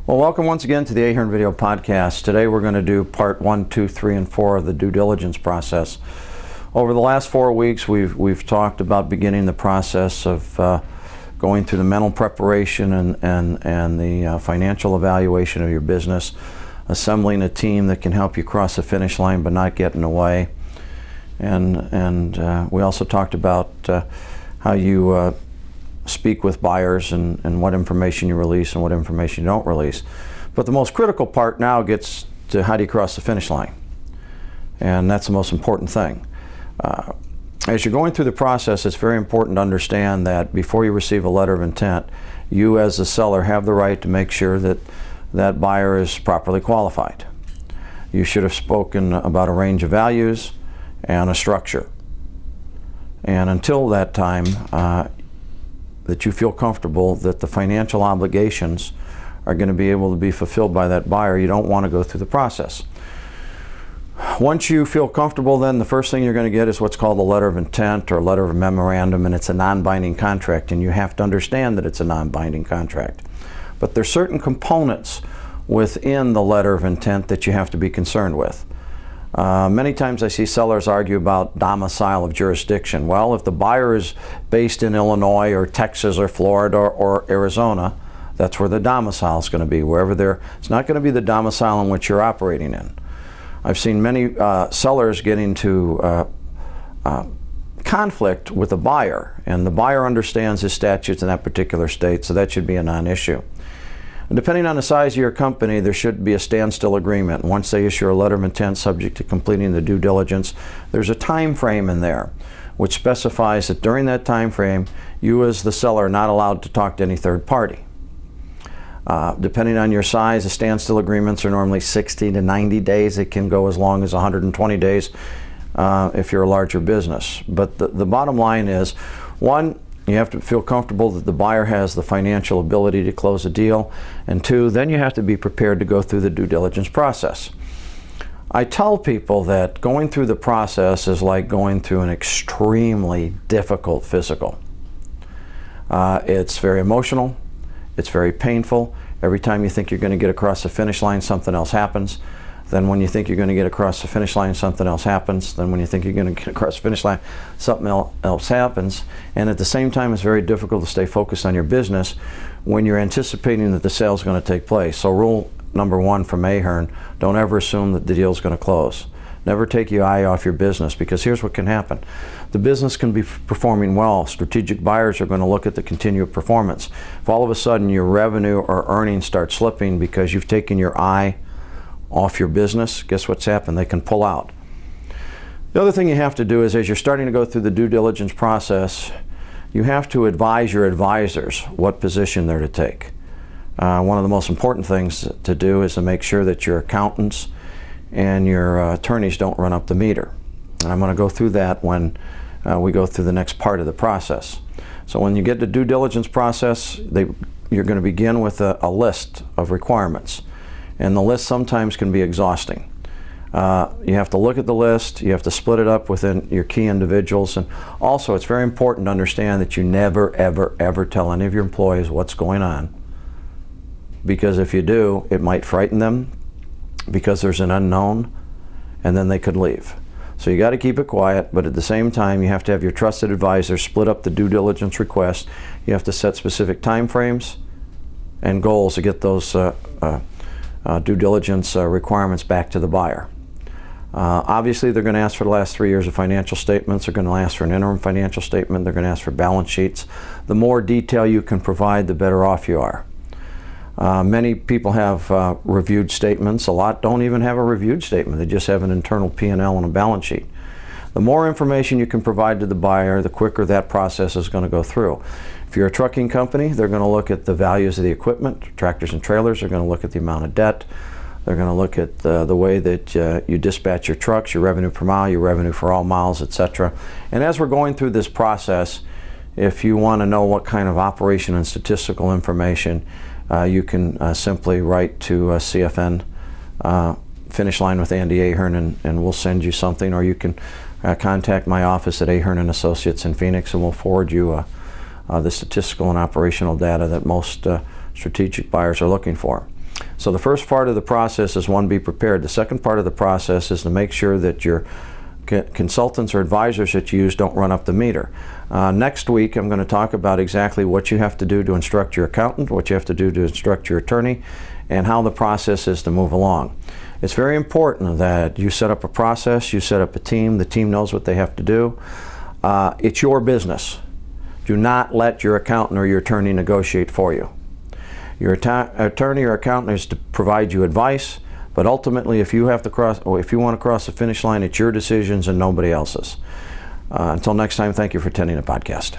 Well, welcome once again to the Ahern video podcast. Today we're going to do part 1, 2, 3, and 4 of the due diligence process. Over the last 4 weeks, we've talked about beginning the process of going through the mental preparation and the financial evaluation of your business, assembling a team that can help you cross the finish line but not get in the way. And we also talked about how you speak with buyers and what information you release and what information you don't release. But the most critical part now gets to how do you cross the finish line. And that's the most important thing. As you're going through the process, it's very important to understand that before you receive a letter of intent, you as the seller have the right to make sure that that buyer is properly qualified. You should have spoken about a range of values and a structure. And until that time, that you feel comfortable that the financial obligations are going to be able to be fulfilled by that buyer, you don't want to go through the process. Once you feel comfortable, then the first thing you're going to get is what's called a letter of intent or a letter of memorandum, and it's a non-binding contract, and you have to understand that it's a non-binding contract. But there's certain components within the letter of intent that you have to be concerned with. Many times I see sellers argue about domicile of jurisdiction. Well, if the buyer is based in Illinois or Texas or Florida or Arizona, that's where the domicile is going to be. It's not going to be the domicile in which you're operating in. I've seen many sellers get into conflict with the buyer, and the buyer understands his statutes in that particular state, so that should be a non-issue. And depending on the size of your company, there should be a standstill agreement. Once they issue a letter of intent subject to completing the due diligence, there's a time frame in there which specifies that during that time frame, you as the seller are not allowed to talk to any third party. Depending on your size, the standstill agreements are normally 60 to 90 days. It can go as long as 120 days if you're a larger business. But the bottom line is, one, you have to feel comfortable that the buyer has the financial ability to close a deal. And two, then you have to be prepared to go through the due diligence process. I tell people that going through the process is like going through an extremely difficult physical. It's very emotional. It's very painful. Every time you think you're going to get across the finish line, something else happens. Then when you think you're going to get across the finish line, something else happens. Then when you think you're going to get across the finish line, something else happens. And at the same time, it's very difficult to stay focused on your business when you're anticipating that the sale is going to take place. So rule number 1 from Ahern, don't ever assume that the deal is going to close. Never take your eye off your business, because here's what can happen. The business can be performing well. Strategic buyers are going to look at the continued performance. If all of a sudden your revenue or earnings start slipping because you've taken your eye off your business, guess what's happened? They can pull out. The other thing you have to do is, as you're starting to go through the due diligence process, you have to advise your advisors what position they're to take. One of the most important things to do is to make sure that your accountants and your attorneys don't run up the meter. And I'm going to go through that when we go through the next part of the process. So when you get to due diligence process, you're going to begin with a list of requirements. And the list sometimes can be exhausting. You have to look at the list, you have to split it up within your key individuals, and also it's very important to understand that you never, ever, ever tell any of your employees what's going on. Because if you do, it might frighten them, because there's an unknown, and then they could leave. So you got to keep it quiet, but at the same time, you have to have your trusted advisor split up the due diligence request. You have to set specific time frames and goals to get those due diligence requirements back to the buyer. Obviously, they're going to ask for the last 3 years of financial statements. They're going to ask for an interim financial statement. They're going to ask for balance sheets. The more detail you can provide, the better off you are. Many people have reviewed statements. A lot don't even have a reviewed statement. They just have an internal P&L and a balance sheet. The more information you can provide to the buyer, the quicker that process is going to go through. If you're a trucking company, they're going to look at the values of the equipment, tractors and trailers. They're going to look at the amount of debt. They're going to look at the way that you dispatch your trucks, your revenue per mile, your revenue for all miles, etc. And as we're going through this process, if you want to know what kind of operation and statistical information, you can simply write to CFN Finish Line with Andy Ahern, and we'll send you something, or you can contact my office at Ahern and Associates in Phoenix, and we'll forward you the statistical and operational data that most strategic buyers are looking for. So the first part of the process is, one, be prepared. The second part of the process is to make sure that your consultants or advisors that you use don't run up the meter. Next week I'm going to talk about exactly what you have to do to instruct your accountant, what you have to do to instruct your attorney, and how the process is to move along. It's very important that you set up a process, you set up a team, the team knows what they have to do. It's your business. Do not let your accountant or your attorney negotiate for you. Your attorney or accountant is to provide you advice, but ultimately if you want to cross the finish line, it's your decisions and nobody else's. Until next time, thank you for attending the podcast.